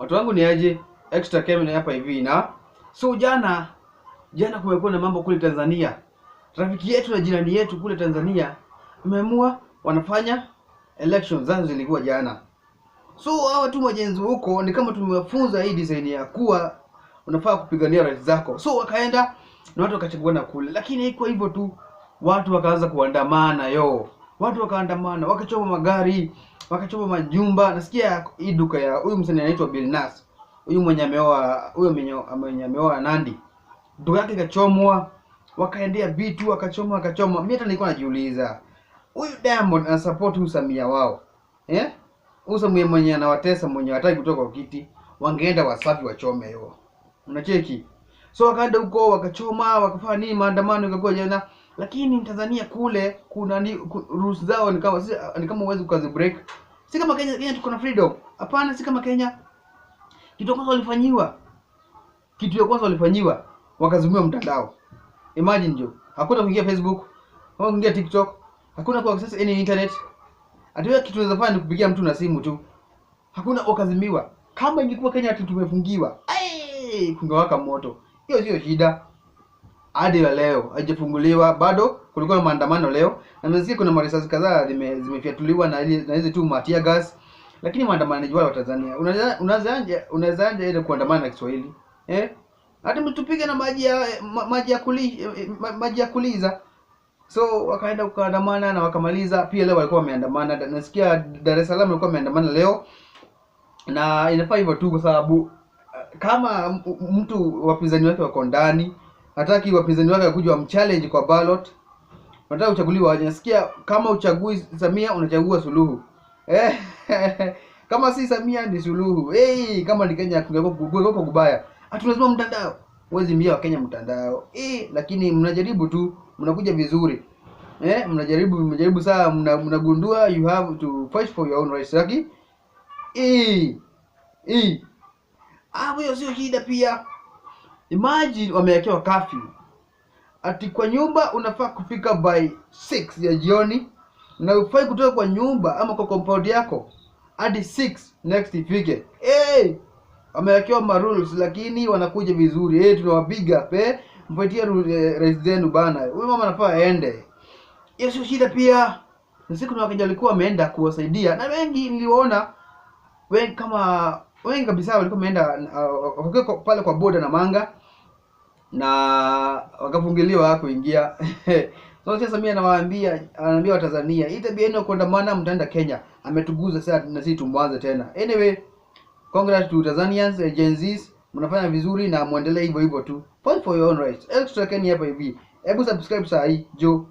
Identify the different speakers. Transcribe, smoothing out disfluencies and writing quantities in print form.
Speaker 1: Watu wangu ni aje? Extra Kenya hapa hivi na so jana kumekuwa na mambo kule Tanzania. Rafiki yetu na jirani yetu kule Tanzania wameamua wanafanya elections, zanzo zilikuwa jana. So hawa tu majenzi huko ni kama tumewafunza hii design ya kuwa unafaa kupigania rights zako. So wakaenda na watu wakachaguana kule. Lakini haikuwa hivyo tu. Watu wakaanza kuandamana Watu wakaandamana, wakachoma magari, wakachoma majumba. Nasikia hii duka ya huyu msanii anaitwa Billnass. Huyu mwenye ameoa Nandi. Duka yake ikachomwa, wakaendea vitu, wakachoma. Mimi hata nilikuwa najiuliza, huyu Diamond ana support huyu Samia wao. Huyu Samia mwenye anawatesa, mwenye hataki kutoka kwa kiti, wangeenda Wasafi wachome Unacheki? So wakaenda huko wakachoma, wakafanya nini, maandamano ikakuwa jana. Lakini Tanzania kule kuna rules zao ni kama uweze ukazi break. Si kama Kenya tuko na freedom. Hapana, si kama Kenya. Kitu ya kwanza walifanyiwa wakazumiwa mtandao. Imagine jo. Hakuna kuingia Facebook, hakuna kuingia TikTok, hakuna kwa access any internet. Hata kitu unaweza fanya ni kupigia mtu na simu tu. Hakuna, wakazimiwa. Kama ingekuwa Kenya ati tumefungiwa, kungewaka moto. Hiyo sio shida. Hadi leo haijafunguliwa bado, kulikuwa na maandamano leo. Na nimesikia kuna marisasi kadhaa zimefiatuliwa na hizo tu matia gas. Lakini maandamano wa Tanzania, unaanzaje ile kuandamana na Kiswahili? Hata mtupige na maji ya kuliza. So wakaenda kuandamana na wakamaliza. Pia leo walikuwa wameandamana. Nasikia Dar es Salaam walikuwa wameandamana leo. Na inafaa hivyo tu kwa sababu kama mtu wapinzani wake wako ndani, hataki wapinzani wake wakuja wamchallenge kwa ballot, wanataka uchaguliwa aje. Nasikia kama uchagui Samia unachagua Suluhu. Kama si Samia ni Suluhu. Kama ni Kenya kungekuwa kubaya. Lazima mtandao. Huwezi mbia wa Kenya mtandao. Lakini mnajaribu tu, mnakuja vizuri. Mnajaribu saa mnagundua you have to fight for your own rights. Lakini hiyo sio shida pia. Imagine wamewekewa curfew. Ati kwa nyumba unafaa kufika by 6 ya jioni, na ufai kutoka kwa nyumba ama kwa compound yako hadi 6 next ifike. Wamewekewa ma rules lakini wanakuja vizuri. Tunawapiga mpatie rais zenu bana. Huyu mama anafaa aende. Hiyo sio shida pia. Na siku na Wakenya walikuwa wameenda kuwasaidia. Na wengi niliona wengi kabisa walikuwa wameenda pale kwa border na Manga, na wakafungiliwa kuingia. So sasa Samia anawaambia Watanzania, tabia yenu kuandamana mtaenda Kenya. Ametuguza sasa na sisi tumwanze tena. Anyway, congrats to Tanzanians, Gen Zs, mnafanya vizuri na muendelee hivyo tu. Fight for your own rights. Extra Kenya hapa hivi. Hebu subscribe saa hii, Jo.